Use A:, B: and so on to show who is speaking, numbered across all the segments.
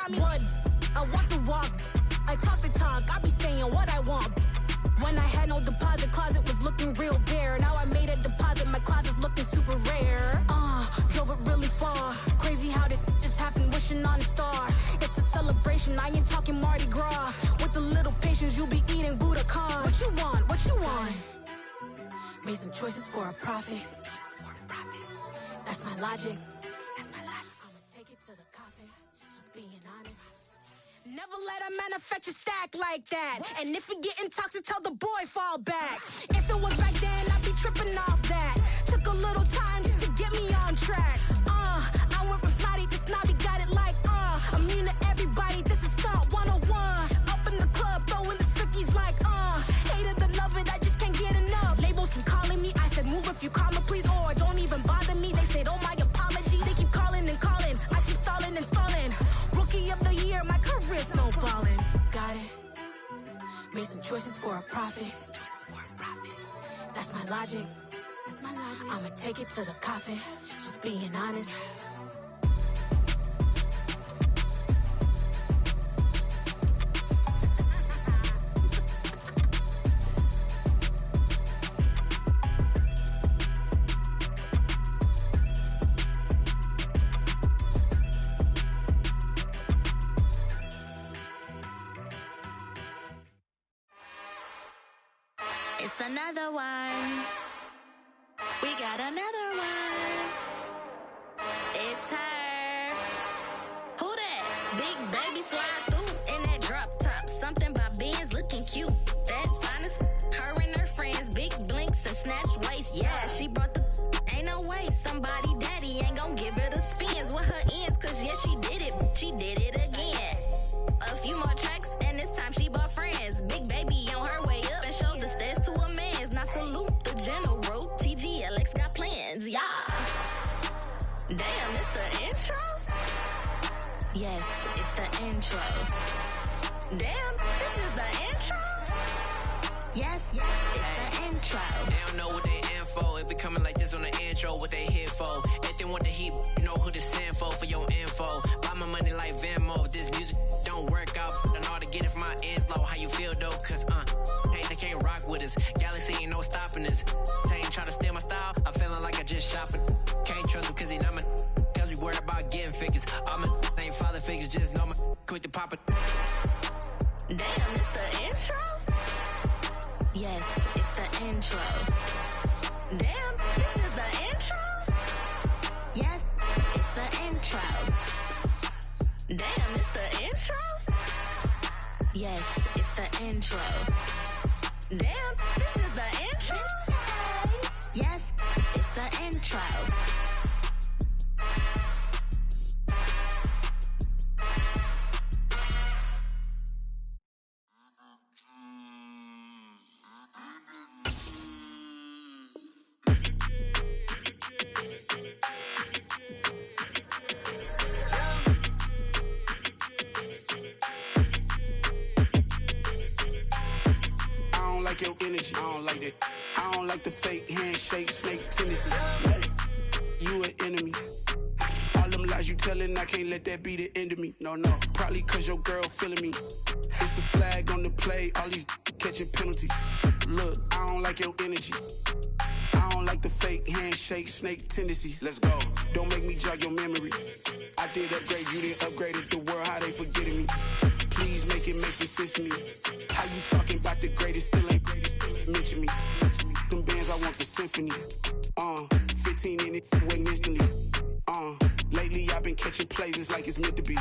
A: got me wood. I walk the walk, I talk the talk, I be saying what I want. When I had no deposit, closet was looking real bare. Now I made a deposit, my closet's looking super rare. Drove it really far. Crazy how did this happen, wishing on a star. It's a celebration, I ain't talking Mardi Gras. With a little patience, you'll be eating Budokan. What you want, what you want? Made some choices for a profit. That's my logic. I'ma take it to the coffin, just being honest. Never let a manufacture stack like that. And if you getting toxic, tell the boy fall back. If it was back then, I'd be tripping off that. Took a little time just to get me on track. I went from snotty to snobby, got it like, immune to everybody, this is stunt 101. Up in the club, throwing the 50s like, hate it, the love it, I just can't get enough. Labels from calling me, I said move if you call me, please, or don't even bother me. They said, oh my apology, they keep calling and calling. I keep stalling and stalling. Rookie of the year, my career snowballing. Got it. Made some choices for a profit. That's my logic. I'ma take it to the coffin, just being honest.
B: It's another one. We got another one. It's her. Who that? Big baby slide through in that drop top. Something about Benz looking cute. That's honest. Her and her friends, big blinks and snatch waist. Yeah, she brought the ain't no way. Somebody daddy ain't gon' give her the spins with her ends. Cause yeah, she did it. She did it again. A few more tracks and this time she bought friends. Big baby on her way up and showed the stairs to a man's. Now salute the general. TGLX got plans, yeah. Damn, it's the intro? Yes, it's the intro. Damn, this is the intro? Yes, it's the intro.
C: They don't know what they in for. If we coming like this on the intro, what they here for? If they want the heat, you know who to send for your info. Buy my money like Venmo. If this music don't work out, I know how to get it from my ends low. How you feel though? Cause hey, they can't rock with us. Galaxy ain't no stopping us. Ain't try to steal my style. I'm feeling like I just shopping. Can't trust him cause he not my. Cause we worried about getting figures. All my ain't father figures, just know my quick to pop it.
B: Damn, it's the intro? Yes, it's the intro. Damn, this is the intro? Yes, it's the intro. Damn, it's the intro? Yes, it's the intro. Damn, this is the intro? Yes, it's the intro.
D: Your energy, I don't like that. I don't like the fake handshake, snake tendency. You an enemy. All them lies you telling, I can't let that be the end of me. No, probably cause your girl feeling me. It's a flag on the play, all these catching penalties. Look, I don't like your energy. I don't like the fake handshake, snake tendency. Let's go. Don't make me jog your memory. I did upgrade, you didn't upgrade it. The world, how they forgetting me. Please make it make some sense to me. How you talking about the greatest, still ain't greatest, still ain't mention me. Them bands, I want the symphony. 15 in it, wasn't instantly. Lately I've been catching plays, it's like it's meant to be.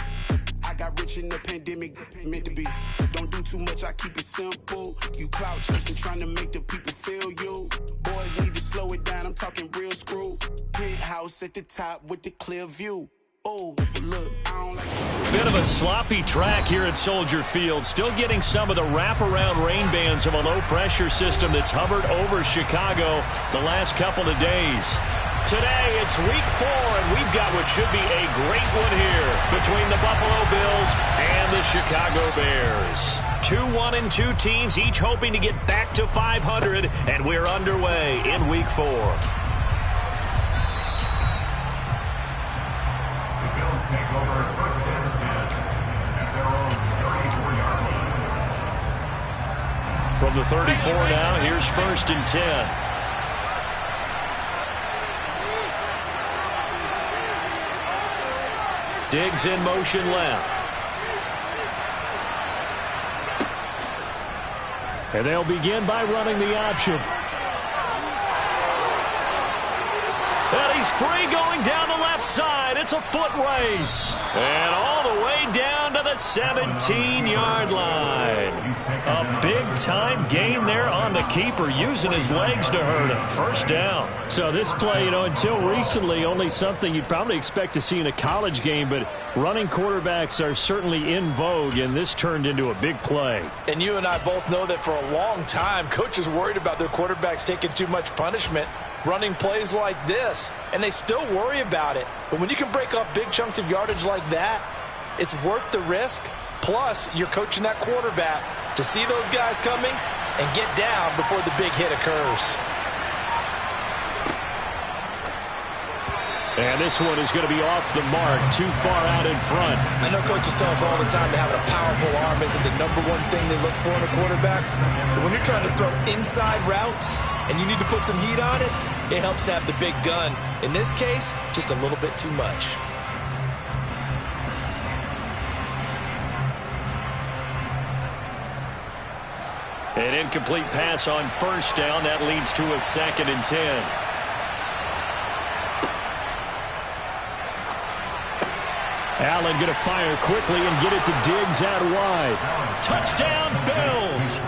D: I got rich in the pandemic, meant to be. Don't do too much, I keep it simple. You clout chasing, trying to make the people feel you. Boys need to slow it down, I'm talking real screw. Penthouse at the top with the clear view. Oh, look, I don't like it.
E: Bit of a sloppy track here at Soldier Field. Still getting some of the wraparound rain bands of a low-pressure system that's hovered over Chicago the last couple of days. Today, it's week 4, and we've got what should be a great one here between the Buffalo Bills and the Chicago Bears. 2 1-2 teams, each hoping to get back to 500, and we're underway in week 4.
F: Take over first and 10.
E: From the 34 now, here's 1st and 10. Diggs in motion left. And they'll begin by running the option. And he's free going down the left side. It's a foot race. And all the way down to the 17-yard line. A big-time gain there on the keeper, using his legs to hurt him. 1st down. So this play, until recently, only something you'd probably expect to see in a college game, but running quarterbacks are certainly in vogue, and this turned into a big play.
F: And you and I both know that for a long time, coaches worried about their quarterbacks taking too much punishment running plays like this, and they still worry about it. But when you can break up big chunks of yardage like that, it's worth the risk. Plus, you're coaching that quarterback to see those guys coming and get down before the big hit occurs.
E: And this one is going to be off the mark, too far out in front.
F: I know coaches tell us all the time that having a powerful arm isn't the #1 thing they look for in a quarterback. But when you're trying to throw inside routes and you need to put some heat on it, it helps have the big gun. In this case, just a little bit too much.
E: An incomplete pass on 1st down. That leads to a 2nd and 10. Allen going to fire quickly and get it to Diggs out wide. Touchdown, Bills!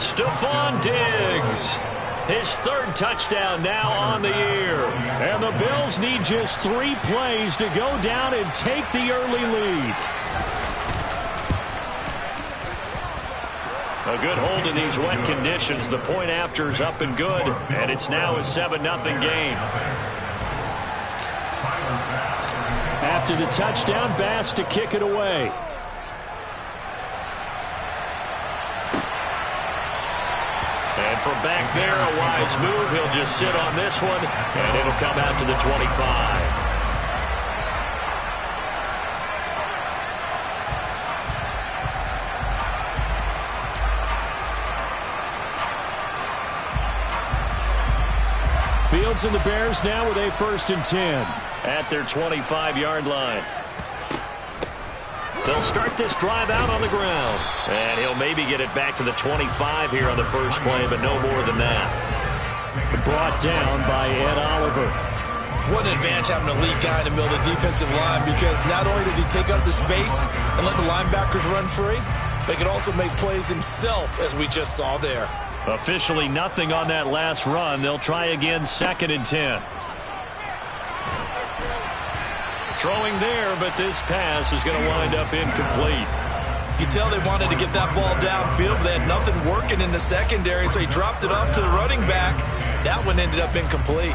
E: Stephon Diggs. His 3rd touchdown now on the year. And the Bills need just 3 plays to go down and take the early lead. A good hold in these wet conditions. The point after is up and good. And it's now a 7-0 game. After the touchdown, Bass to kick it away. And from back there, a wise move. He'll just sit on this one, and it'll come out to the 25. Fields and the Bears now with a 1st and 10 at their 25-yard line. They'll start this drive out on the ground. And he'll maybe get it back to the 25 here on the first play, but no more than that. Brought down by Ed Oliver.
F: What an advantage having a lead guy in the middle of the defensive line, because not only does he take up the space and let the linebackers run free, but he can also make plays himself, as we just saw there.
E: Officially nothing on that last run. They'll try again, 2nd and 10. Throwing there, but this pass is going to wind up incomplete.
F: You can tell they wanted to get that ball downfield, but they had nothing working in the secondary, so he dropped it off to the running back. That one ended up incomplete.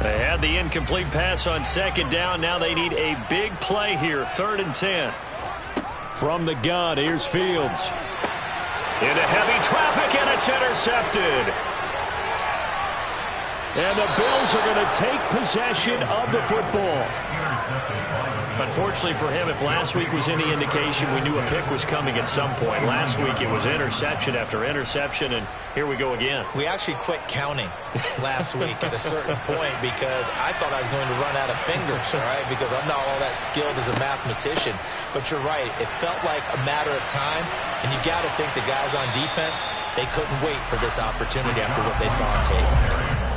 E: They had the incomplete pass on 2nd down. Now they need a big play here, 3rd and 10. From the gun, here's Fields. Into heavy traffic, and it's intercepted. And the Bills are going to take possession of the football. Unfortunately for him, if last week was any indication, we knew a pick was coming at some point. Last week it was interception after interception, and here we go again.
F: We actually quit counting last week at a certain point because I thought I was going to run out of fingers, all right, because I'm not all that skilled as a mathematician. But you're right, it felt like a matter of time, and you got to think the guys on defense, they couldn't wait for this opportunity after what they saw on tape.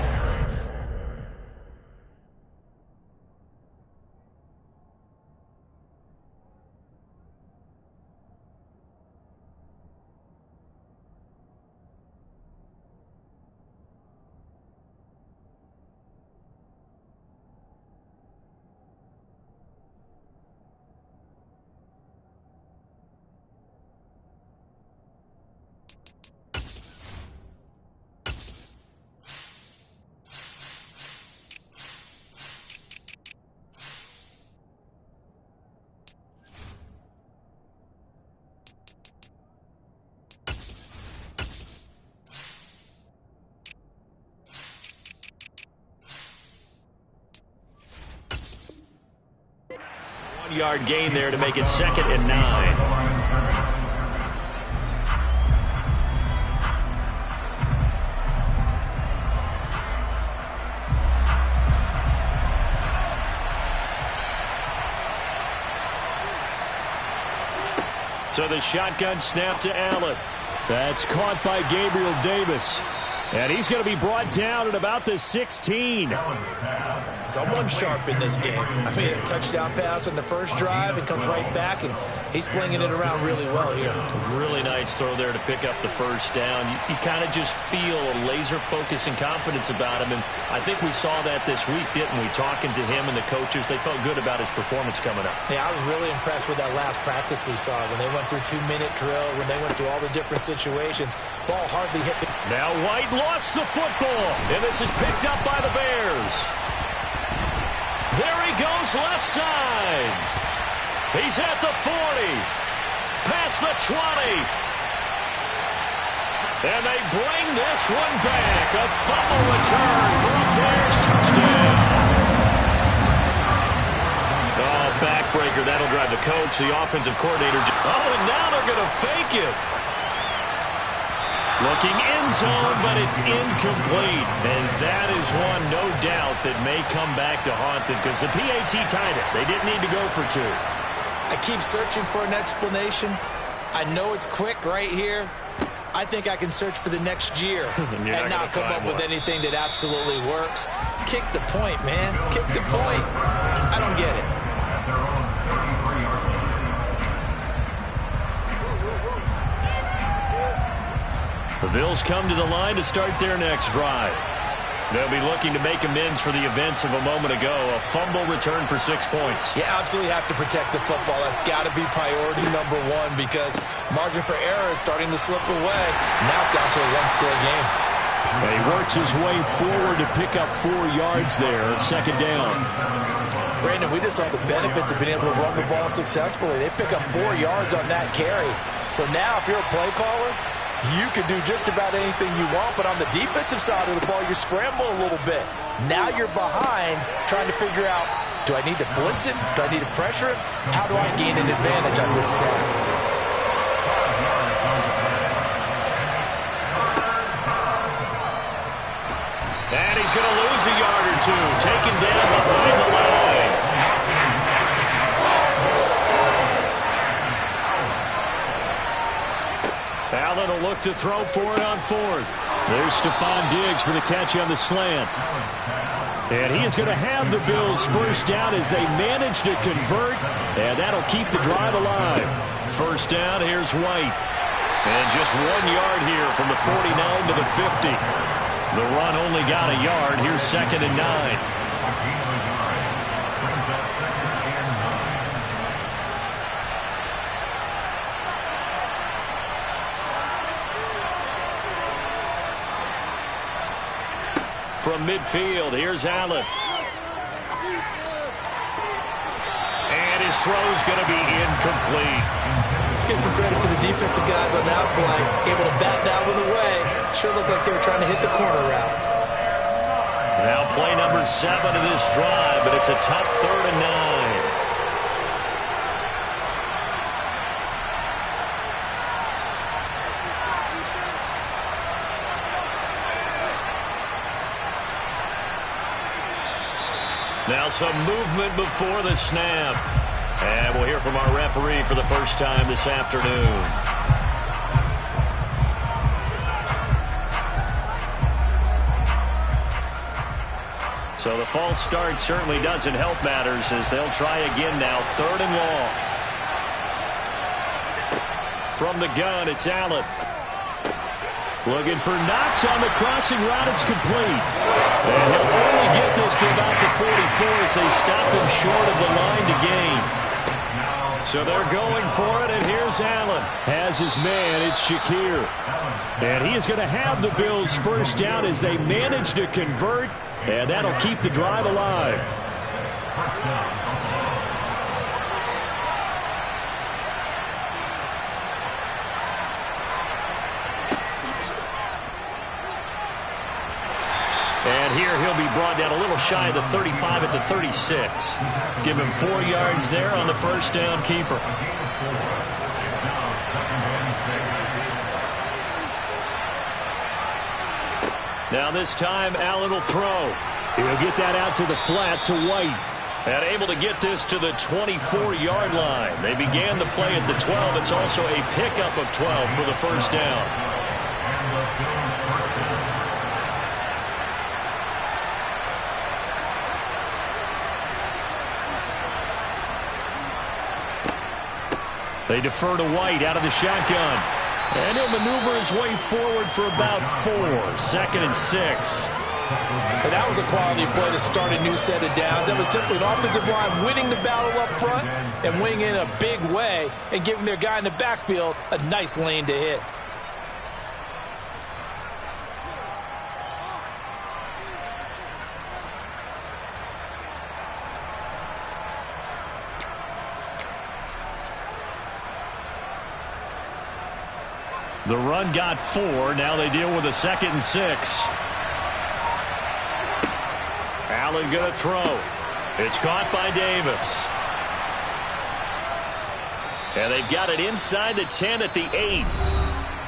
E: 1-yard gain there to make it 2nd and 9. So the shotgun snap to Allen. That's caught by Gabriel Davis. And he's going to be brought down at about the 16.
F: Someone sharp in this game. I mean, a touchdown pass on the first drive and comes right back, and he's flinging it around really well here.
E: Really nice throw there to pick up the first down. You kind of just feel a laser focus and confidence about him, and I think we saw that this week, didn't we? Talking to him and the coaches, they felt good about his performance coming up.
F: Yeah, I was really impressed with that last practice we saw when they went through 2-minute drill, when they went through all the different situations. Ball hardly hit the...
E: Now White lost the football, and this is picked up by the Bears. There he goes left side. He's at the 40, past the 20. And they bring this one back. A fumble return for a Bears touchdown. Oh, backbreaker. That'll drive the coach, the offensive coordinator. Oh, and now they're going to fake it. Looking end zone, but it's incomplete. And that is one, no doubt, that may come back to haunt them because the PAT tied it. They didn't need to go for 2.
F: I keep searching for an explanation. I know it's quick right here. I think I can search for the next year and not come up with anything that absolutely works. Kick the point, man. Kick the point. I don't get it.
E: The Bills come to the line to start their next drive. They'll be looking to make amends for the events of a moment ago. A fumble return for 6 points.
F: You absolutely have to protect the football. That's got to be priority number one because margin for error is starting to slip away. Now it's down to a one-score game.
E: He works his way forward to pick up 4 yards there. 2nd down.
F: Brandon, we just saw the benefits of being able to run the ball successfully. They pick up 4 yards on that carry. So now if you're a play caller, you can do just about anything you want, but on the defensive side of the ball, you scramble a little bit. Now you're behind trying to figure out, do I need to blitz him? Do I need to pressure him? How do I gain an advantage on this snap?
E: And he's going to lose a yard or 2, taken down behind the line. Allen will look to throw for it on 4th. There's Stephon Diggs for the catch on the slant. And he is going to have the Bills first down as they manage to convert. And that'll keep the drive alive. First down, here's White. And just 1 yard here from the 49 to the 50. The run only got a yard. Here's 2nd and 9. From midfield, here's Allen. And his throw's going to be incomplete.
F: Let's give some credit to the defensive guys on that play. Able to bat that one away. Sure looked like they were trying to hit the corner route.
E: Now play number 7 of this drive, but it's a tough 3rd and 9. Now some movement before the snap. And we'll hear from our referee for the first time this afternoon. So the false start certainly doesn't help matters as they'll try again now. 3rd and long. From the gun, it's Allen. Looking for Knox on the crossing route. It's complete. And he'll only get this to about the 44 as they stop him short of the line to gain. So they're going for it, and here's Allen. Has his man, it's Shakir. And he is going to have the Bills first down as they manage to convert, and that'll keep the drive alive. And here he'll be brought down a little shy of the 35 at the 36. Give him 4 yards there on the first down keeper. Now this time, Allen will throw. He'll get that out to the flat to White. And able to get this to the 24-yard line. They began the play at the 12. It's also a pickup of 12 for the first down. They defer to White out of the shotgun. And he'll maneuver his way forward for about 4. 2nd and 6.
F: And that was a quality play to start a new set of downs. That was simply an offensive line winning the battle up front and winning in a big way and giving their guy in the backfield a nice lane to hit.
E: The run got 4. Now they deal with a 2nd and 6. Allen going to throw. It's caught by Davis. And they've got it inside the 10 at the 8.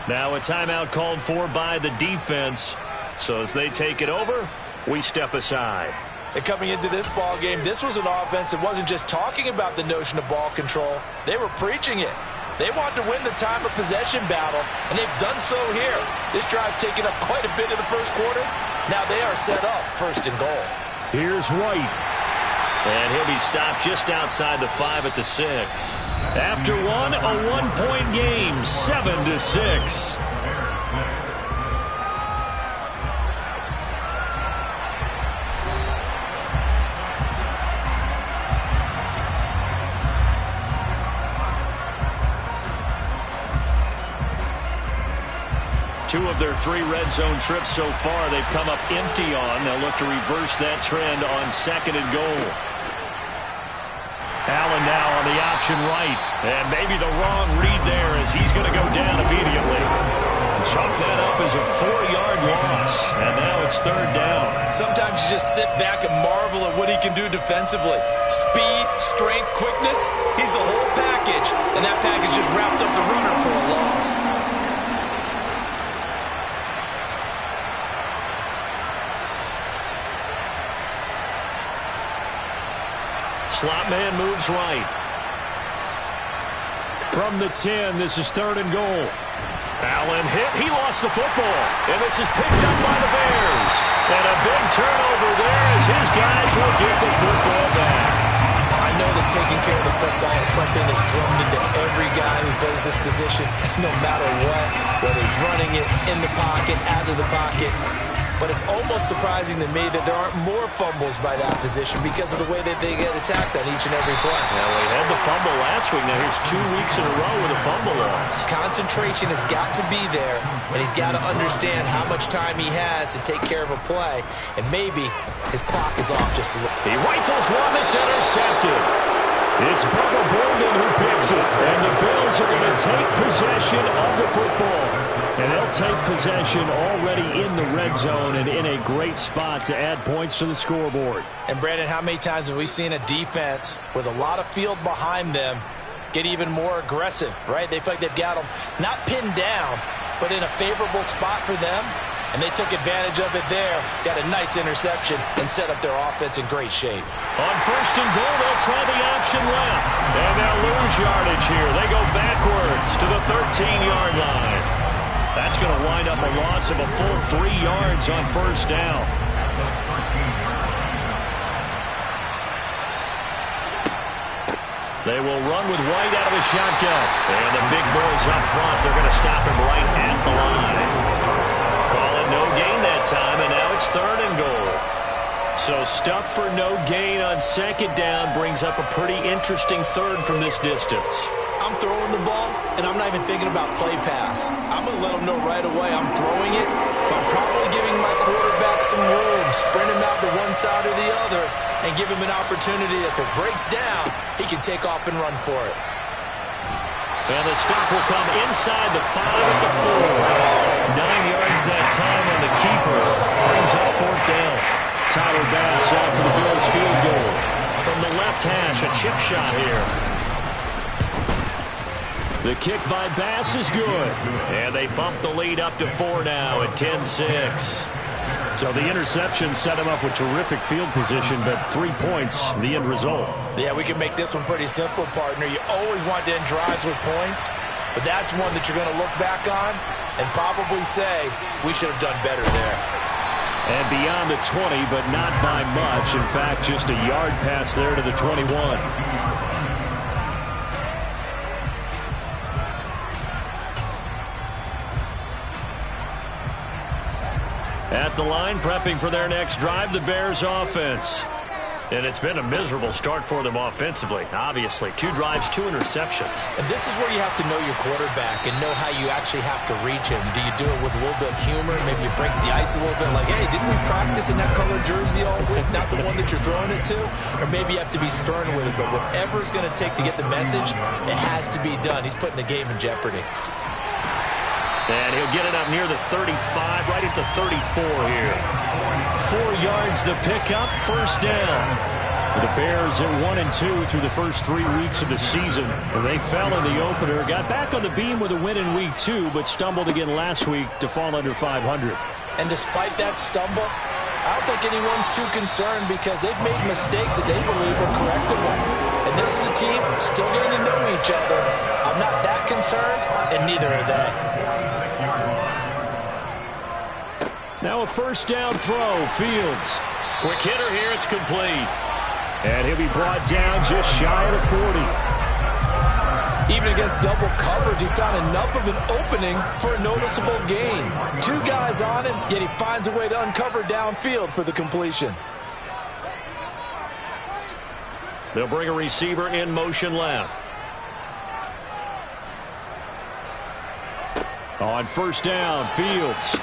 E: Now a timeout called for by the defense. So as they take it over, we step aside.
F: And coming into this ball game, this was an offense that wasn't just talking about the notion of ball control. They were preaching it. They wanted to win the time of possession battle, and they've done so here. This drive's taken up quite a bit in the first quarter. Now they are set up 1st and goal.
E: Here's White. And he'll be stopped just outside the 5 at the 6. After one, a 1-point game, 7-6. Two of their 3 red zone trips so far they've come up empty on. They'll look to reverse that trend on 2nd and goal. Allen now on the option right. And maybe the wrong read there as he's going to go down immediately. Chalk that up as a 4-yard loss. And now it's 3rd down.
F: Sometimes you just sit back and marvel at what he can do defensively. Speed, strength, quickness. He's the whole package. And that package just wrapped up the runner for a loss.
E: Slot man moves right. From the 10, this is 3rd and goal. Allen hit. He lost the football. And this is picked up by the Bears. And a big turnover there as his guys will get the football back.
F: I know that taking care of the football is something that's drummed into every guy who plays this position, no matter what, whether he's running it in the pocket, out of the pocket. But it's almost surprising to me that there aren't more fumbles by that position because of the way that they get attacked on each and every play.
E: Well, they had the fumble last week. Now here's 2 weeks in a row with a fumble loss.
F: Concentration has got to be there, and he's got to understand how much time he has to take care of a play. And maybe his clock is off just a little.
E: He rifles one. It's intercepted. It's Bubba Bolden who picks it. And the Bills are going to take possession of the football. And they'll take possession already in the red zone and in a great spot to add points to the scoreboard.
F: And, Brandon, how many times have we seen a defense with a lot of field behind them get even more aggressive, right? They feel like they've got them not pinned down, but in a favorable spot for them. And they took advantage of it there, got a nice interception, and set up their offense in great shape.
E: On 1st and goal, they'll try the option left. And they'll lose yardage here. They go backwards to the 13-yard line. That's going to wind up a loss of a full 3 yards on 1st down. They will run with White out of the shotgun. And the big boys up front, they're going to stop him right at the line. Call it no gain that time, and now it's 3rd and goal. So stuff for no gain on 2nd down brings up a pretty interesting 3rd from this distance.
F: I'm throwing the ball, and I'm not even thinking about play pass. I'm going to let them know right away I'm throwing it, but I'm probably giving my quarterback some room, sprint him out to one side or the other, and give him an opportunity. If it breaks down, he can take off and run for it.
E: And the stop will come inside the 5 at the 4. 9 yards that time, and the keeper brings up 4th down. Tyler Bass out for the Bills field goal. From the left hash, a chip shot here. The kick by Bass is good. And they bump the lead up to 4 now at 10-6. So the interception set him up with terrific field position, but 3 points, the end result.
F: Yeah, we can make this one pretty simple, partner. You always want to end drives with points, but that's one that you're going to look back on and probably say, we should have done better there.
E: And beyond the 20, but not by much. In fact, just a yard pass there to the 21. At the line, prepping for their next drive, the Bears offense. And it's been a miserable start for them offensively, obviously. 2 drives, 2 interceptions.
F: And this is where you have to know your quarterback and know how you actually have to reach him. Do you do it with a little bit of humor? Maybe you break the ice a little bit like, hey, didn't we practice in that colored jersey all week? Not the one that you're throwing it to? Or maybe you have to be stern with it. But whatever it's going to take to get the message, it has to be done. He's putting the game in jeopardy.
E: And he'll get it up near the 35, right at the 34 here. 4 yards the pickup, first down. The Bears at 1-2 through the first 3 weeks of the season. And they fell in the opener, got back on the beam with a win in week 2, but stumbled again last week to fall under 500.
F: And despite that stumble, I don't think anyone's too concerned because they've made mistakes that they believe are correctable. And this is a team still getting to know each other. I'm not that concerned, and neither are they.
E: Now a first down throw, Fields. Quick hitter here, it's complete. And he'll be brought down just shy of the 40.
F: Even against double coverage, he found enough of an opening for a noticeable gain. 2 guys on him, yet he finds a way to uncover downfield for the completion.
E: They'll bring a receiver in motion left. On first down, Fields.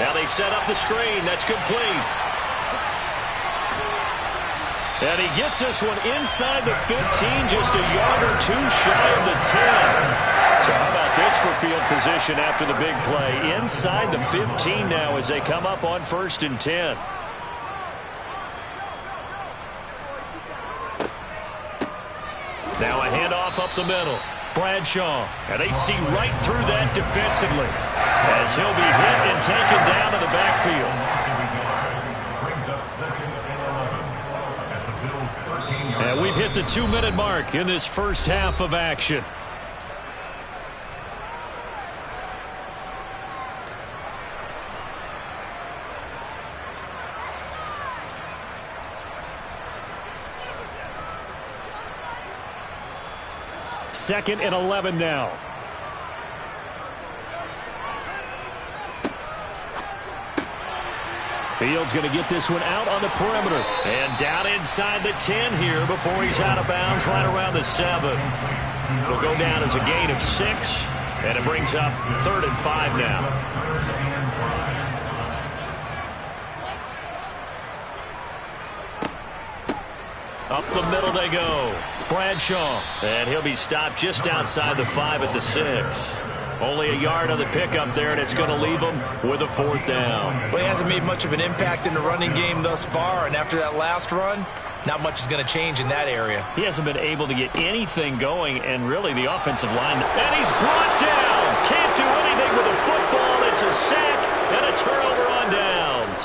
E: Now they set up the screen. That's complete. And he gets this one inside the 15, just a yard or 2 shy of the 10. So how about this for field position after the big play? Inside the 15 now as they come up on 1st and 10. Now a handoff up the middle. Bradshaw, and they see right through that defensively as he'll be hit and taken down to the backfield. And we've hit the 2-minute mark in this first half of action. Second and 11 now. Fields going to get this one out on the perimeter. And down inside the 10 here before he's out of bounds right around the 7. It'll go down as a gain of 6. And it brings up 3rd and 5 now. Up the middle they go. Bradshaw. And he'll be stopped just outside the 5 at the 6. Only a yard on the pickup there, and it's going to leave him with a 4th down.
F: Well, he hasn't made much of an impact in the running game thus far, and after that last run, not much is going to change in that area.
E: He hasn't been able to get anything going, and really the offensive line. And he's brought down. Can't do anything with a football. It's a sack and a turnover on downs.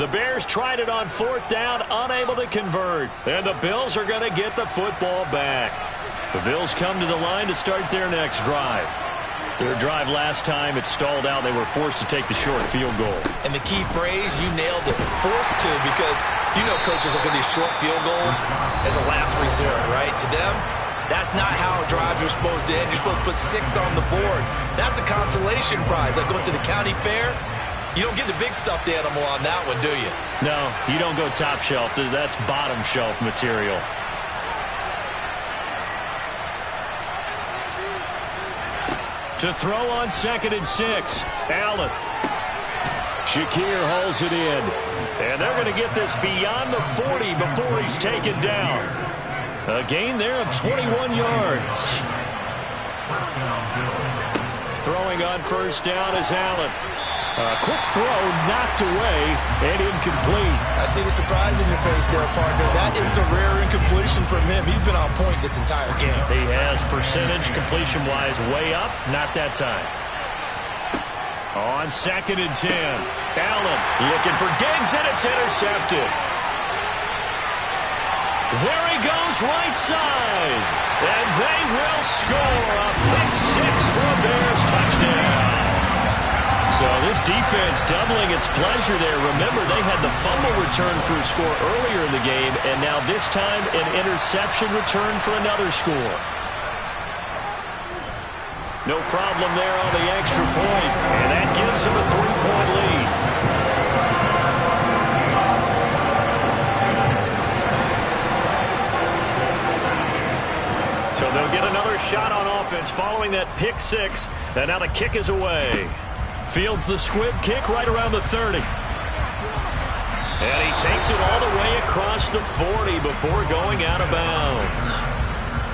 E: The Bears tried it on 4th down, unable to convert. And the Bills are going to get the football back. The Bills come to the line to start their next drive. Their drive last time, it stalled out. They were forced to take the short field goal.
F: And the key phrase, you nailed it, forced to, because you know coaches look at these short field goals as a last resort, right? To them, that's not how drives are supposed to end. You're supposed to put 6 on the board. That's a consolation prize. Like going to the county fair, you don't get the big stuffed animal on that one, do you?
E: No, you don't go top shelf. That's bottom shelf material. To throw on 2nd and 6. Allen. Shakir hauls it in. And they're going to get this beyond the 40 before he's taken down. A gain there of 21 yards. Throwing on 1st down is Allen. Quick throw, knocked away, and incomplete.
F: I see the surprise in your face there, partner. That is a rare incompletion from him. He's been on point this entire game.
E: He has percentage completion-wise way up. Not that time. On 2nd and 10. Allen looking for Diggs, and it's intercepted. There he goes right side. And they will score a pick six for a Bears touchdown. So this defense doubling its pleasure there. Remember, they had the fumble return for a score earlier in the game, and now this time an interception return for another score. No problem there on the extra point, and that gives them a 3-point lead. So they'll get another shot on offense following that pick six, and now the kick is away. Fields the squib kick right around the 30. And he takes it all the way across the 40 before going out of bounds.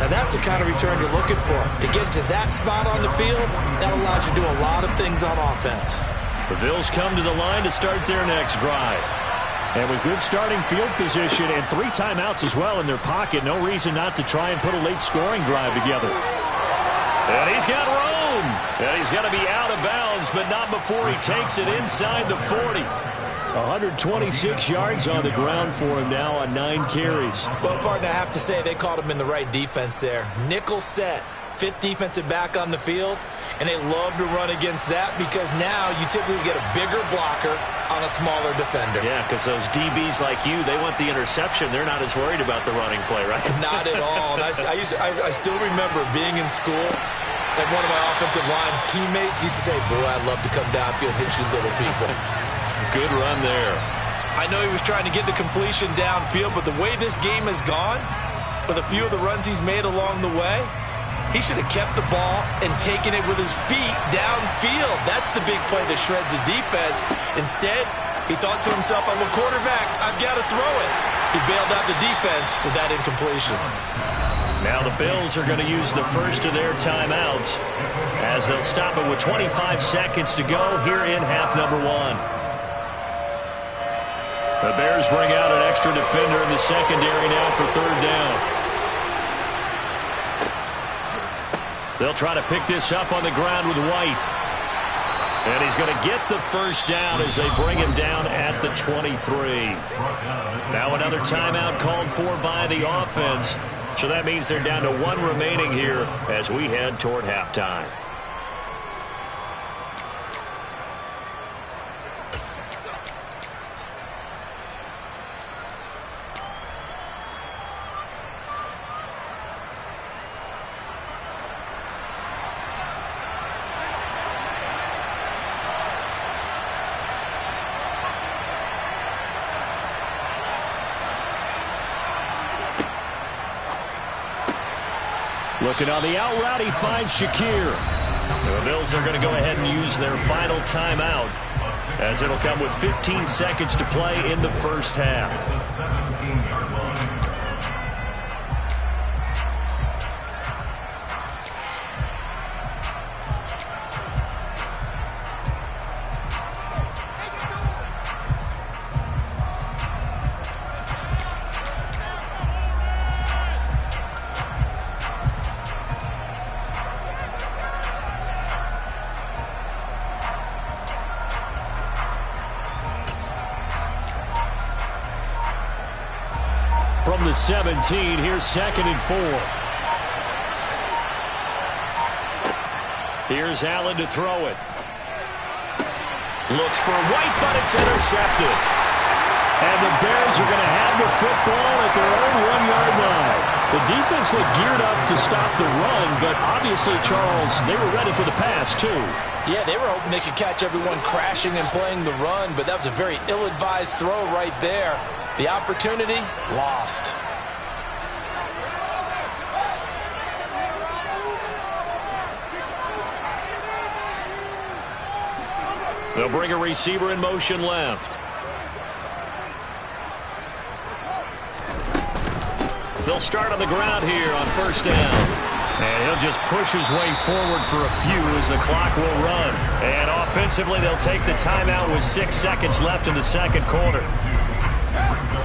F: Now that's the kind of return you're looking for. To get to that spot on the field, that allows you to do a lot of things on offense.
E: The Bills come to the line to start their next drive. And with good starting field position and 3 timeouts as well in their pocket, no reason not to try and put a late scoring drive together. And he's got room. And he's going to be out of bounds, but not before he takes it inside the 40. 126 yards on the ground for him now on 9 carries.
F: Well, partner, I have to say they caught him in the right defense there. Nickel set, 5th defensive back on the field, and they love to run against that because now you typically get a bigger blocker on a smaller defender.
E: Yeah, because those DBs like you, they want the interception. They're not as worried about the running play, right?
F: Not at all. And I still remember being in school, and one of my offensive line teammates used to say, boy, I'd love to come downfield and hit you little people.
E: Good run there.
F: I know he was trying to get the completion downfield, but the way this game has gone, with a few of the runs he's made along the way, he should have kept the ball and taken it with his feet downfield. That's the big play that shreds the defense. Instead, he thought to himself, I'm a quarterback, I've got to throw it. He bailed out the defense with that incompletion.
E: Now the Bills are going to use the first of their timeouts as they'll stop it with 25 seconds to go here in half number 1. The Bears bring out an extra defender in the secondary now for 3rd down. They'll try to pick this up on the ground with White. And he's going to get the first down as they bring him down at the 23. Now another timeout called for by the offense. So that means they're down to 1 remaining here as we head toward halftime. Looking on the out route, he finds Shakir. The Bills are going to go ahead and use their final timeout as it'll come with 15 seconds to play in the first half. From the 17, here's 2nd and 4. Here's Allen to throw it. Looks for White, but it's intercepted. And the Bears are going to have the football at their own 1-yard line. The defense looked geared up to stop the run, but obviously, Charles, they were ready for the pass, too.
F: Yeah, they were hoping they could catch everyone crashing and playing the run, but that was a very ill-advised throw right there. The opportunity, lost.
E: They'll bring a receiver in motion left. They'll start on the ground here on 1st down. And he'll just push his way forward for a few as the clock will run. And offensively, they'll take the timeout with 6 seconds left in the second quarter.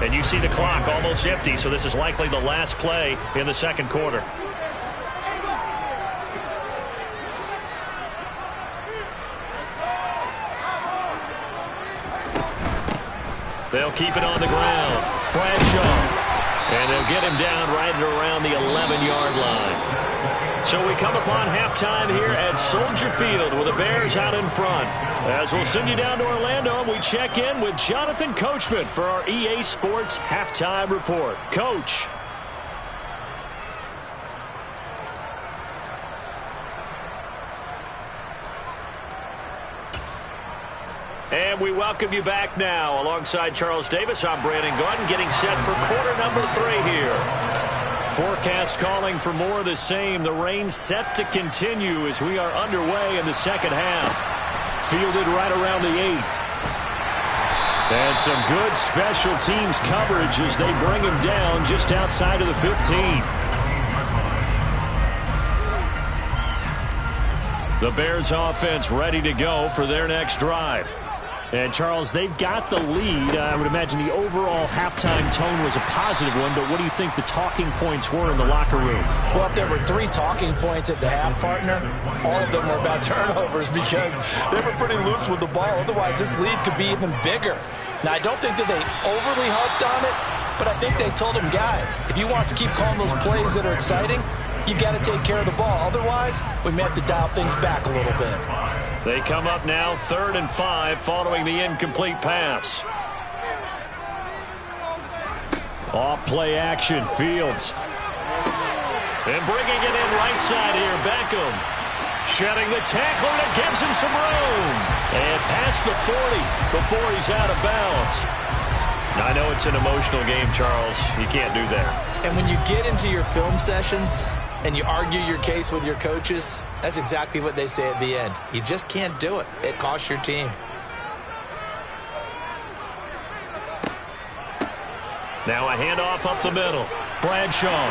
E: And you see the clock almost empty, so this is likely the last play in the second quarter. They'll keep it on the ground. Bradshaw. And they'll get him down right around the 11-yard line. So we come upon halftime here at Soldier Field with the Bears out in front. As we'll send you down to Orlando, and we check in with Jonathan Coachman for our EA Sports Halftime Report. Coach. And we welcome you back now. Alongside Charles Davis, I'm Brandon Gaudin, getting set for quarter number 3 here. Forecast calling for more of the same. The rain set to continue as we are underway in the second half. Fielded right around the 8. And some good special teams coverage as they bring him down just outside of the 15. The Bears offense ready to go for their next drive. And, Charles, they've got the lead. I would imagine the overall halftime tone was a positive one, but what do you think the talking points were in the locker room?
F: Well, if there were 3 talking points at the half, partner, all of them were about turnovers because they were pretty loose with the ball. Otherwise, this lead could be even bigger. Now, I don't think that they overly harped on it, but I think they told them, guys, if you want to keep calling those plays that are exciting, you got to take care of the ball. Otherwise, we may have to dial things back a little bit.
E: They come up now 3rd and 5 following the incomplete pass. Off play action, Fields. And bringing it in right side here, Beckham. Shedding the tackler that gives him some room. And past the 40 before he's out of bounds. Now, I know it's an emotional game, Charles. You can't do that.
F: And when you get into your film sessions and you argue your case with your coaches, that's exactly what they say at the end. You just can't do it. It costs your team.
E: Now a handoff up the middle. Bradshaw.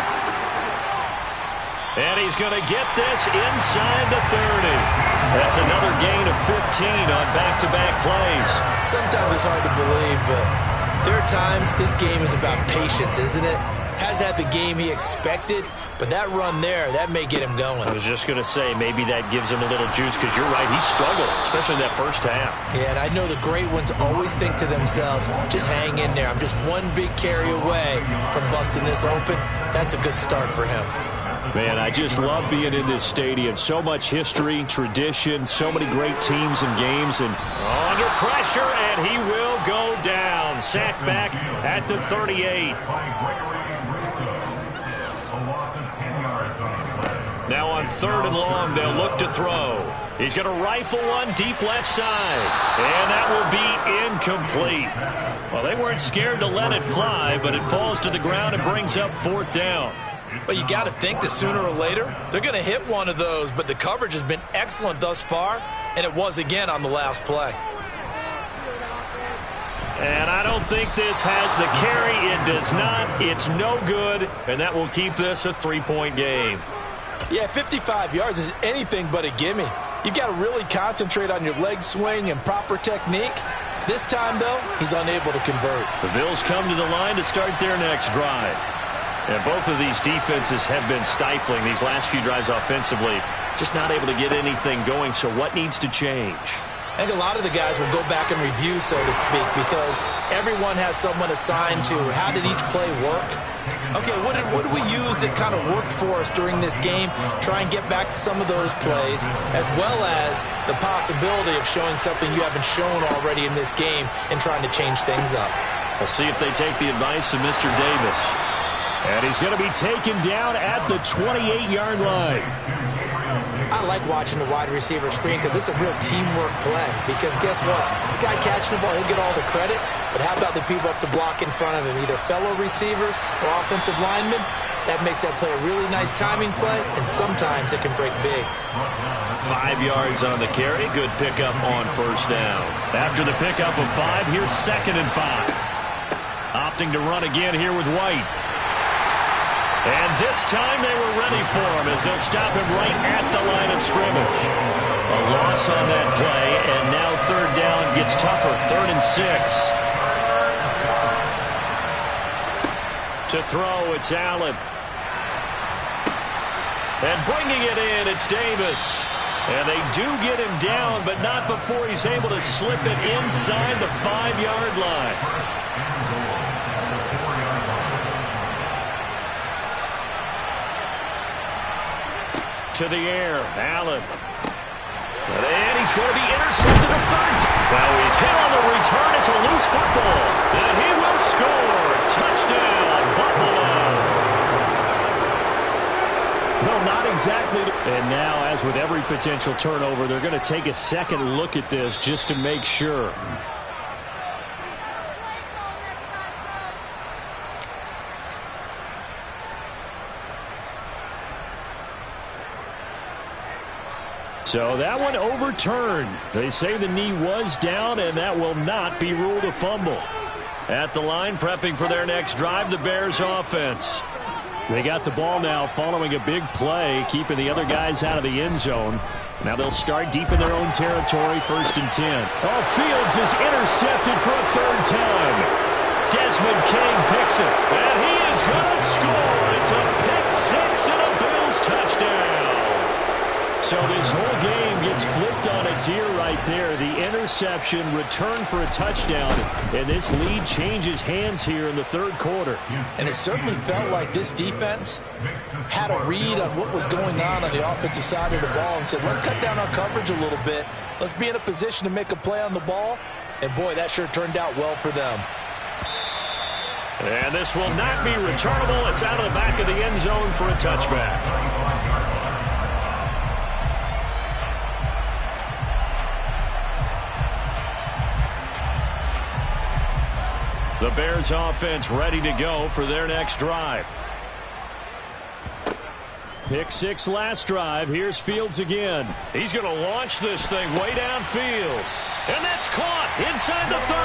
E: And he's going to get this inside the 30. That's another gain of 15 on back-to-back plays.
F: Sometimes it's hard to believe, but there are times this game is about patience, isn't it? Has had the game he expected, but that run there, that may get him going.
E: I was just going to say, maybe that gives him a little juice, because you're right, he struggled, especially that first half.
F: Yeah, and I know the great ones always think to themselves, just hang in there. I'm just one big carry away from busting this open. That's a good start for him.
E: Man, I just love being in this stadium. So much history, tradition, so many great teams and games. And under pressure, and he will go down. Sacked back at the 38. Now on 3rd and long, they'll look to throw. He's going to rifle one deep left side. And that will be incomplete. Well, they weren't scared to let it fly, but it falls to the ground and brings up 4th down.
F: Well, you got to think that sooner or later, they're going to hit one of those, but the coverage has been excellent thus far, and it was again on the last play.
E: And I don't think this has the carry. It does not. It's no good, and that will keep this a 3-point game.
F: Yeah, 55 yards is anything but a gimme. You got to really concentrate on your leg swing and proper technique. This time, though, he's unable to convert.
E: The Bills come to the line to start their next drive. And both of these defenses have been stifling these last few drives offensively. Just not able to get anything going, so what needs to change?
F: I think a lot of the guys will go back and review, so to speak, because everyone has someone assigned to how did each play work. Okay, what did we use that kind of worked for us during this game? Try and get back to some of those plays, as well as the possibility of showing something you haven't shown already in this game and trying to change things up.
E: We'll see if they take the advice of Mr. Davis. And he's going to be taken down at the 28-yard line.
F: I like watching the wide receiver screen because it's a real teamwork play. Because guess what? The guy catching the ball, he'll get all the credit. But how about the people who have to block in front of him, either fellow receivers or offensive linemen? That makes that play a really nice timing play, and sometimes it can break big.
E: 5 yards on the carry. Good pickup on 1st down. After the pickup of 5, here's 2nd and 5. Opting to run again here with White. And this time they were ready for him as they'll stop him right at the line of scrimmage. A loss on that play, and now third down gets tougher. 3rd and 6. To throw, it's Allen. And bringing it in, it's Davis. And they do get him down, but not before he's able to slip it inside the 5-yard line. To the air, Allen. And he's going to be intercepted a third time. Well, he's hit on the return. It's a loose football. And he will score. Touchdown, Buffalo. No, not exactly. And now, as with every potential turnover, they're going to take a second look at this just to make sure. So that one overturned. They say the knee was down, and that will not be ruled a fumble. At the line, prepping for their next drive, the Bears offense. They got the ball now following a big play, keeping the other guys out of the end zone. Now they'll start deep in their own territory, 1st and 10. Oh, Fields is intercepted for a 3rd time. Desmond King picks it, and he is going to score. It's a pick 6 and a Bills touchdown. So this whole game gets flipped on its ear right there. The interception, return for a touchdown, and this lead changes hands here in the 3rd quarter.
F: And it certainly felt like this defense had a read on what was going on the offensive side of the ball and said, let's cut down our coverage a little bit. Let's be in a position to make a play on the ball. And, boy, that sure turned out well for them.
E: And this will not be returnable. It's out of the back of the end zone for a touchback. The Bears offense ready to go for their next drive. Pick 6 last drive. Here's Fields again. He's going to launch this thing way downfield. And that's caught inside the 30.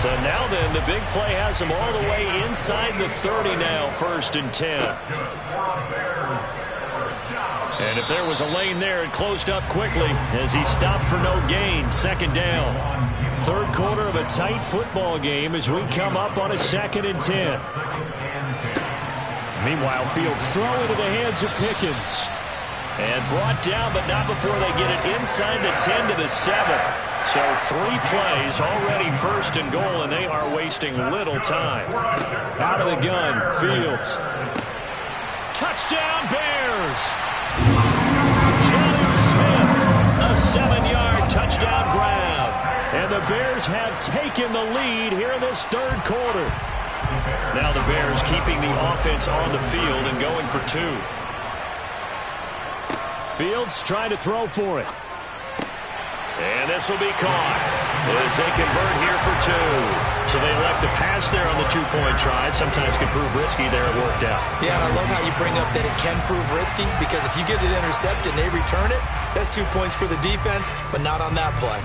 E: So now then, the big play has him all the way inside the 30 now, 1st and 10. And if there was a lane there, it closed up quickly as he stopped for no gain. 2nd down. 3rd quarter of a tight football game as we come up on a 2nd and 10. Meanwhile, Fields throw into the hands of Pickens. And brought down, but not before they get it inside the 10 to the 7. So 3 plays, already 1st and goal, and they are wasting little time. Out of the gun, Fields. Touchdown, Bears! Jonnu Smith, a 7-yard touchdown grab. And the Bears have taken the lead here in this 3rd quarter. Now the Bears keeping the offense on the field and going for 2. Fields trying to throw for it. And this will be caught as they convert here for 2. So they elect to pass there on the 2-point try. Sometimes can prove risky. There it worked out.
F: Yeah, and I love how you bring up that it can prove risky, because if you get it intercepted and they return it, that's 2 points for the defense, but not on that play.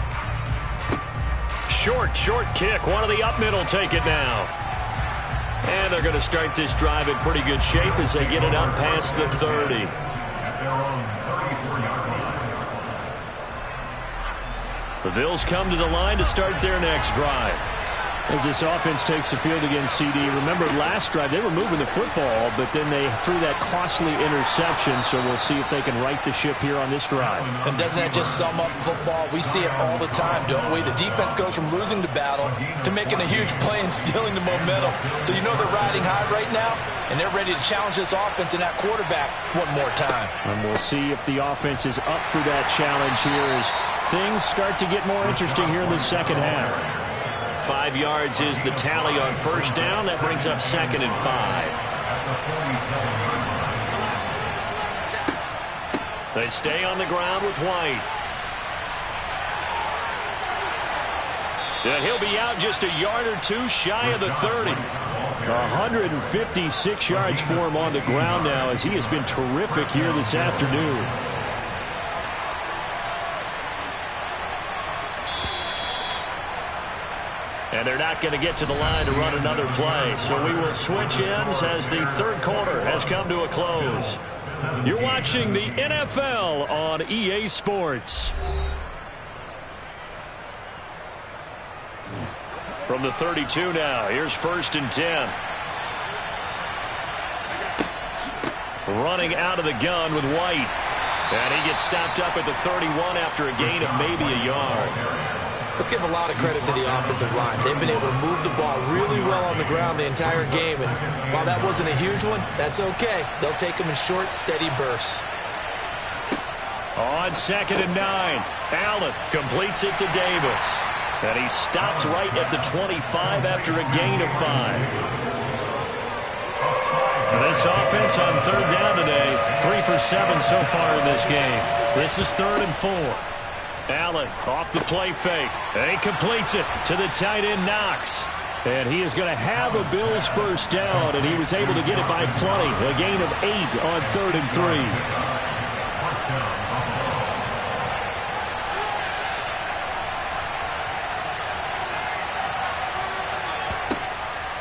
E: Short kick. One of the up middle take it now. And they're going to start this drive in pretty good shape as they get it up past the 30. The Bills come to the line to start their next drive. As this offense takes the field against CD. Remember last drive, they were moving the football, but then they threw that costly interception, so we'll see if they can right the ship here on this drive.
F: And doesn't that just sum up football? We see it all the time, don't we? The defense goes from losing the battle to making a huge play and stealing the momentum. So you know they're riding high right now, and they're ready to challenge this offense and that quarterback one more time.
E: And we'll see if the offense is up for that challenge here as things start to get more interesting here in the 2nd half. 5 yards is the tally on 1st down. That brings up 2nd and 5. They stay on the ground with White. And he'll be out just a yard or 2 shy of the 30. 156 yards for him on the ground now as he has been terrific here this afternoon. And they're not going to get to the line to run another play. So we will switch ends as the third quarter has come to a close. You're watching the NFL on EA Sports. From the 32 now, here's 1st and 10. Running out of the gun with White. And he gets stopped up at the 31 after a gain of maybe a yard.
F: Let's give a lot of credit to the offensive line. They've been able to move the ball really well on the ground the entire game. And while that wasn't a huge one, that's okay. They'll take them in short, steady bursts.
E: On 2nd and 9, Allen completes it to Davis. And he stopped right at the 25 after a gain of 5. This offense on 3rd down today, 3 for 7 so far in this game. This is 3rd and 4. Allen off the play fake. And he completes it to the tight end Knox. And he is going to have a Bills first down, and he was able to get it by plenty. A gain of 8 on 3rd and 3.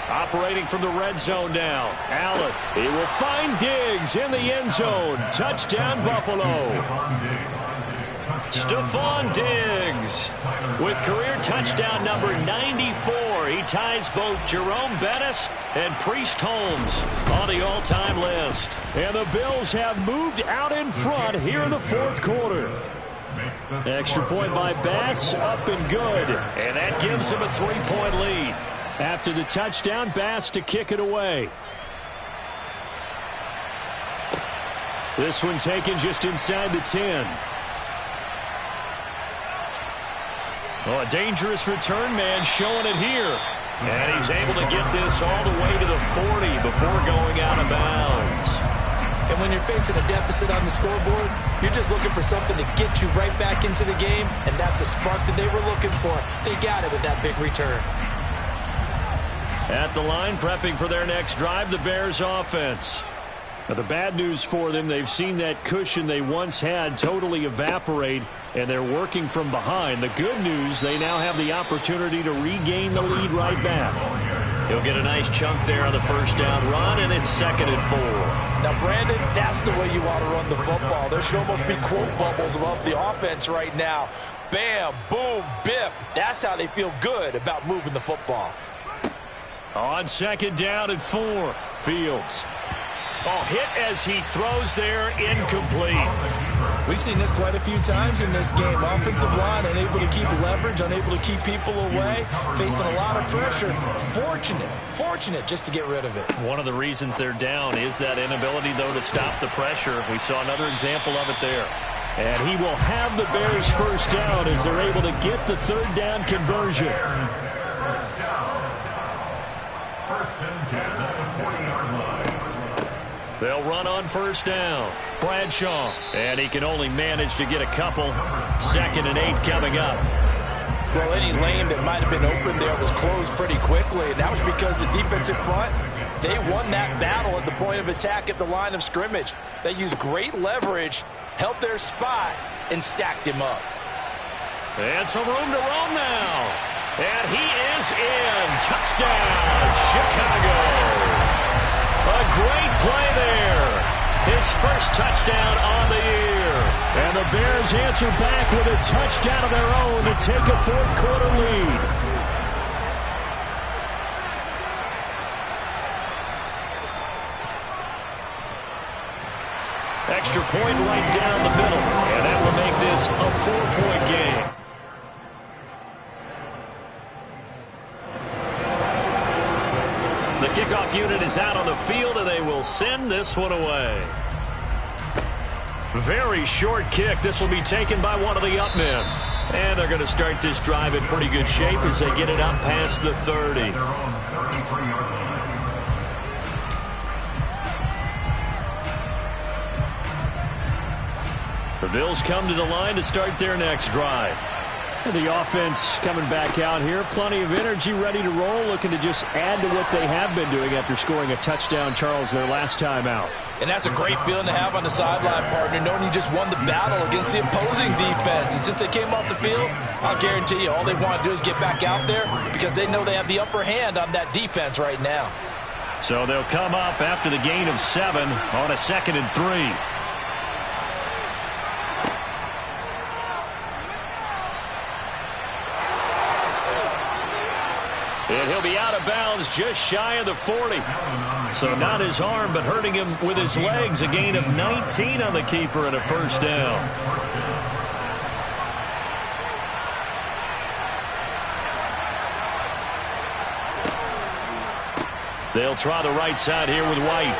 E: Operating from the red zone now. Allen, he will find Diggs in the end zone. Touchdown, Buffalo. Stephon Diggs with career touchdown number 94. He ties both Jerome Bettis and Priest Holmes on the all-time list. And the Bills have moved out in front here in the 4th quarter. Extra point by Bass, up and good. And that gives him a 3-point lead. After the touchdown, Bass to kick it away. This one taken just inside the 10. Well, a dangerous return man showing it here. And he's able to get this all the way to the 40 before going out of bounds.
F: And when you're facing a deficit on the scoreboard, you're just looking for something to get you right back into the game, and that's the spark that they were looking for. They got it with that big return.
E: At the line, prepping for their next drive, the Bears offense. Now, the bad news for them, they've seen that cushion they once had totally evaporate, and they're working from behind. The good news, they now have the opportunity to regain the lead right back. He'll get a nice chunk there on the first down run, and it's 2nd and 4.
F: Now, Brandon, that's the way you want to run the football. There should almost be quote bubbles above the offense right now. Bam, boom, biff. That's how they feel good about moving the football.
E: On 2nd down and 4, Fields. Oh, hit as he throws there, incomplete.
F: We've seen this quite a few times in this game. Offensive line unable to keep leverage, unable to keep people away, facing a lot of pressure. Fortunate just to get rid of it.
E: One of the reasons they're down is that inability, though, to stop the pressure. We saw another example of it there. And he will have the Bears first down as they're able to get the 3rd down conversion. They'll run on first down. Bradshaw. And he can only manage to get a couple. 2nd and 8 coming up.
F: Well, any lane that might have been open there was closed pretty quickly. And that was because the defensive front, they won that battle at the point of attack at the line of scrimmage. They used great leverage, held their spot, and stacked him up.
E: And some room to roam now. And he is in. Touchdown, Chicago. A great play there. His first touchdown on the year. And the Bears answer back with a touchdown of their own to take a 4th quarter lead. Extra point right down the middle. And that will make this a 4-point game. The kickoff unit is out on the field, and they will send this one away. Very short kick. This will be taken by one of the up men. And they're going to start this drive in pretty good shape as they get it up past the 30. The Bills come to the line to start their next drive. The offense coming back out here. Plenty of energy, ready to roll, looking to just add to what they have been doing after scoring a touchdown, Charles, their last time out.
F: And that's a great feeling to have on the sideline, partner, knowing you just won the battle against the opposing defense. And since they came off the field, I'll guarantee you all they want to do is get back out there because they know they have the upper hand on that defense right now.
E: So they'll come up after the gain of 7 on a 2nd and 3. And he'll be out of bounds just shy of the 40. So not his arm, but hurting him with his legs. A gain of 19 on the keeper and a first down. They'll try the right side here with White.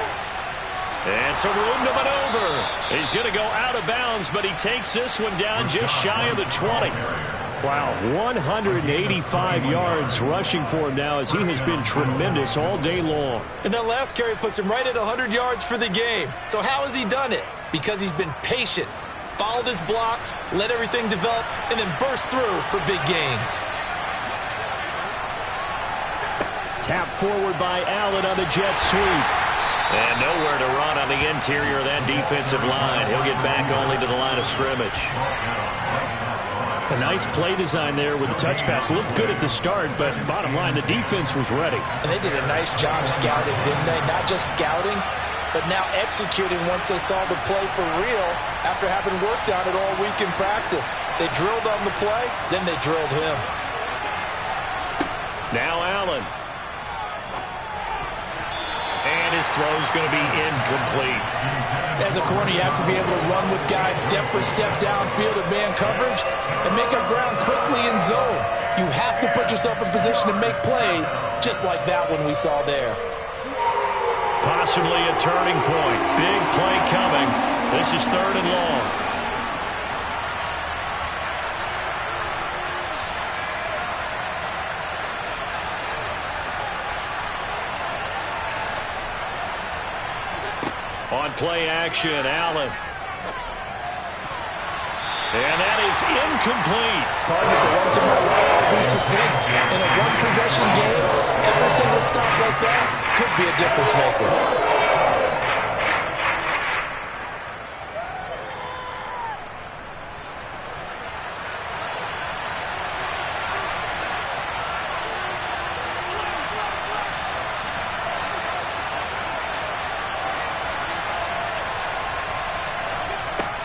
E: And some room to maneuver. He's going to go out of bounds, but he takes this one down just shy of the 20. Wow, 185 yards rushing for him now as he has been tremendous all day long.
F: And that last carry puts him right at 100 yards for the game. So how has he done it? Because he's been patient, followed his blocks, let everything develop, and then burst through for big gains.
E: Tap forward by Allen on the jet sweep. And nowhere to run on the interior of that defensive line. He'll get back only to the line of scrimmage. A nice play design there with the touch pass. Looked good at the start, but bottom line, the defense was ready.
F: And they did a nice job scouting, didn't they? Not just scouting, but now executing once they saw the play for real after having worked on it all week in practice. They drilled on the play, then they drilled him.
E: Now Allen. And his throw's going to be incomplete.
F: As a corner, you have to be able to run with guys step for step downfield in man coverage and make up ground quickly in zone. You have to put yourself in position to make plays just like that one we saw there.
E: Possibly a turning point. Big play coming. This is 3rd and long. On play action, Allen. And that is incomplete.
F: Partner, for once in my life, I'll be succinct. In a one-possession game, every single stop like that could be a difference maker.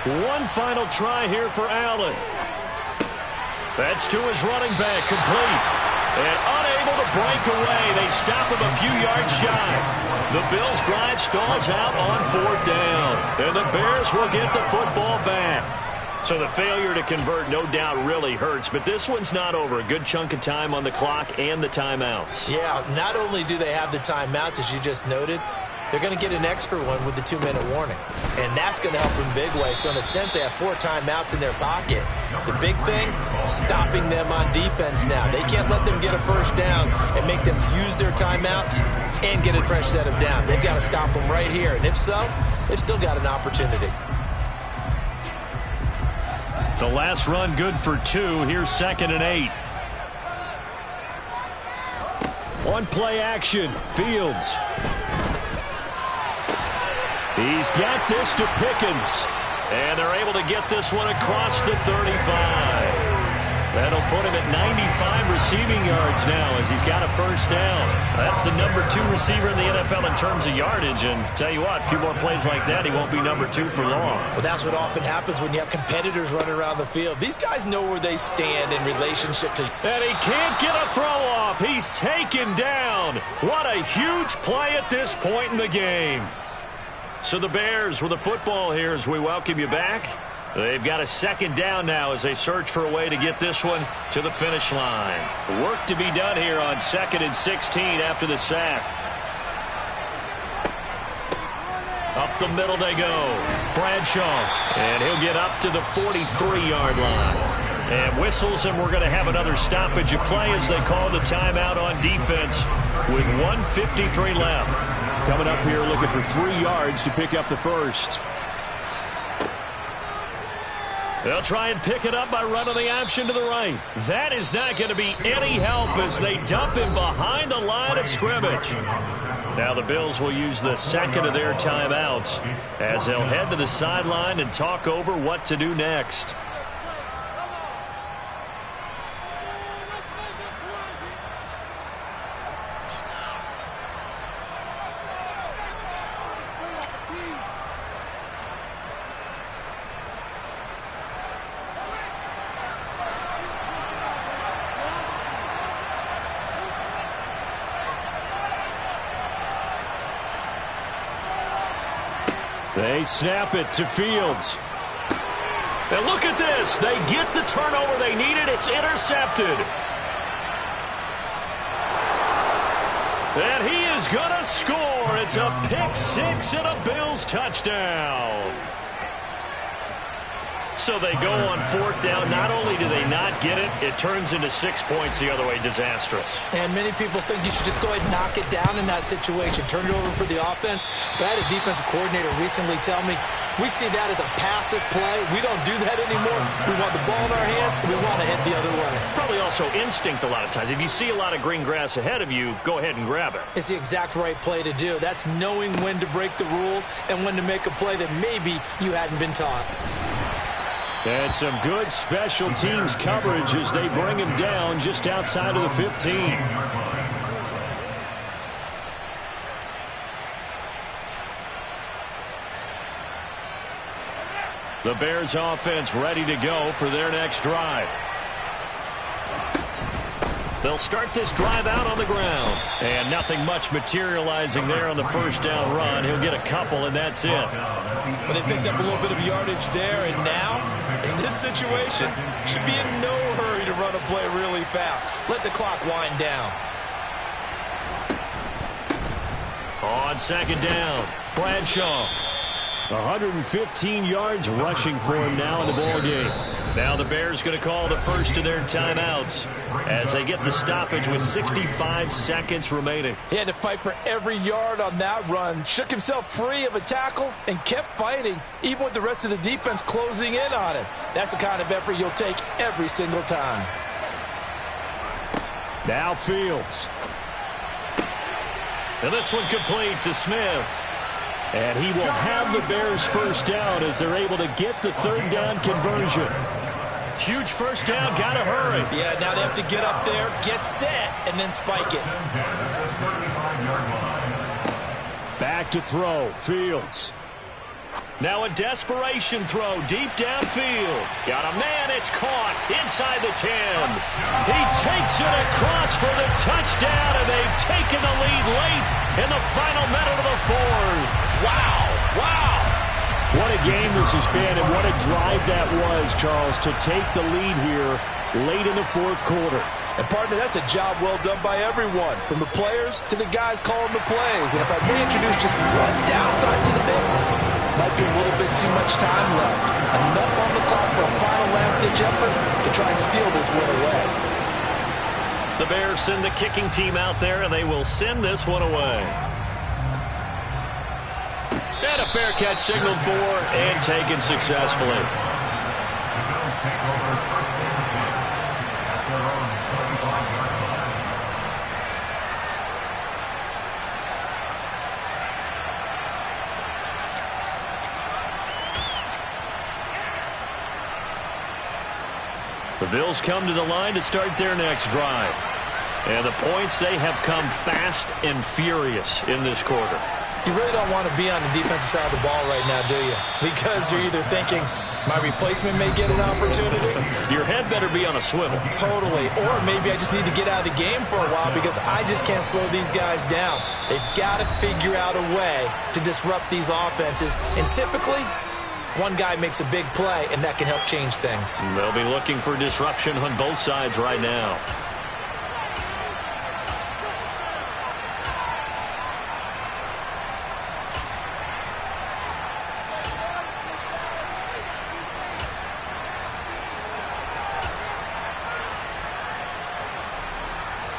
E: One final try here for Allen. That's to his running back, complete. And unable to break away. They stop him a few yards shy. The Bills' drive stalls out on 4th down. And the Bears will get the football back. So the failure to convert no doubt really hurts, but this one's not over. A good chunk of time on the clock and the timeouts.
F: Yeah, not only do they have the timeouts, as you just noted, they're going to get an extra one with the 2-minute warning. And that's going to help in big way. So in a sense, they have 4 timeouts in their pocket. The big thing, stopping them on defense now. They can't let them get a first down and make them use their timeouts and get a fresh set of downs. They've got to stop them right here. And if so, they've still got an opportunity.
E: The last run good for 2. Here's 2nd and 8. On play action, Fields. He's got this to Pickens. And they're able to get this one across the 35. That'll put him at 95 receiving yards now as he's got a first down. That's the number 2 receiver in the NFL in terms of yardage. And tell you what, a few more plays like that, he won't be number 2 for long.
F: Well, that's what often happens when you have competitors running around the field. These guys know where they stand in relationship to...
E: And he can't get a throw off. He's taken down. What a huge play at this point in the game. So the Bears with the football here as we welcome you back. They've got a 2nd down now as they search for a way to get this one to the finish line. Work to be done here on 2nd and 16 after the sack. Up the middle they go. Bradshaw. And he'll get up to the 43-yard line. And whistles, and we're going to have another stoppage of play as they call the timeout on defense with 1:53 left. Coming up here looking for 3 yards to pick up the first. They'll try and pick it up by running the option to the right. That is not going to be any help as they dump him behind the line of scrimmage. Now the Bills will use the second of their timeouts as they'll head to the sideline and talk over what to do next. They snap it to Fields. And look at this. They get the turnover they needed. It's intercepted. And he is going to score. It's a pick six and a Bills touchdown. So they go on fourth down. Not only do they not get it, it turns into 6 points the other way. Disastrous.
F: And many people think you should just go ahead and knock it down in that situation. Turn it over for the offense. But I had a defensive coordinator recently tell me, we see that as a passive play. We don't do that anymore. We want the ball in our hands, and we want to head the other way.
E: Probably also instinct a lot of times. If you see a lot of green grass ahead of you, go ahead and grab it.
F: It's the exact right play to do. That's knowing when to break the rules and when to make a play that maybe you hadn't been taught.
E: And some good special teams coverage as they bring him down just outside of the 15. The Bears offense ready to go for their next drive. They'll start this drive out on the ground. And nothing much materializing there on the first down run. He'll get a couple, and that's it.
F: But they picked up a little bit of yardage there, and now, in this situation, should be in no hurry to run a play really fast. Let the clock wind down.
E: On second down, Bradshaw. 115 yards rushing for him now in the ballgame. Now the Bears going to call the first of their timeouts as they get the stoppage with 65 seconds remaining.
F: He had to fight for every yard on that run. Shook himself free of a tackle and kept fighting, even with the rest of the defense closing in on him. That's the kind of effort you'll take every single time.
E: Now Fields. And this one complete to Smith. And he will have the Bears first down as they're able to get the third down conversion. Huge first down, gotta hurry.
F: Yeah, now they have to get up there, get set, and then spike it.
E: Back to throw, Fields. Now a desperation throw deep downfield. Got a man, it's caught inside the 10. He takes it across for the touchdown, and they've taken the lead late in the final minute of the fourth.
F: Wow, wow.
E: What a game this has been, and what a drive that was, Charles, to take the lead here late in the fourth quarter.
F: And, partner, that's a job well done by everyone, from the players to the guys calling the plays. And if I may introduce just one downside to the mix, might be a little bit too much time left. Enough on the clock for a final last-ditch effort to try and steal this win away.
E: The Bears send the kicking team out there, and they will send this one away. And a fair catch signaled for and taken successfully. The Bills come to the line to start their next drive. And the points, they have come fast and furious in this quarter.
F: You really don't want to be on the defensive side of the ball right now, do you? Because you're either thinking, my replacement may get an opportunity.
E: Your head better be on a swivel.
F: Totally. Or maybe I just need to get out of the game for a while because I just can't slow these guys down. They've got to figure out a way to disrupt these offenses. And typically, one guy makes a big play, and that can help change things.
E: They'll be looking for disruption on both sides right now.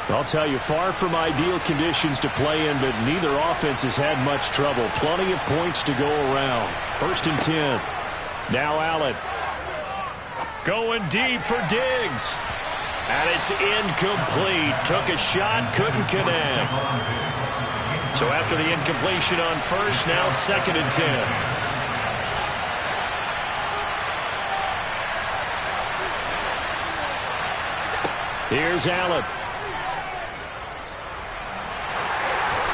E: I'll tell you, far from ideal conditions to play in, but neither offense has had much trouble. Plenty of points to go around. 1st and 10. Now Allen. Going deep for Diggs. And it's incomplete. Took a shot, couldn't connect. So after the incompletion on first, now 2nd and 10. Here's Allen.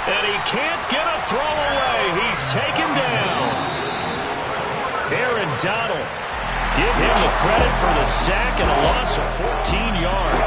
E: And he can't get a throw away. He's taken down. Aaron Donald. Give him the credit for the sack and a loss of 14 yards.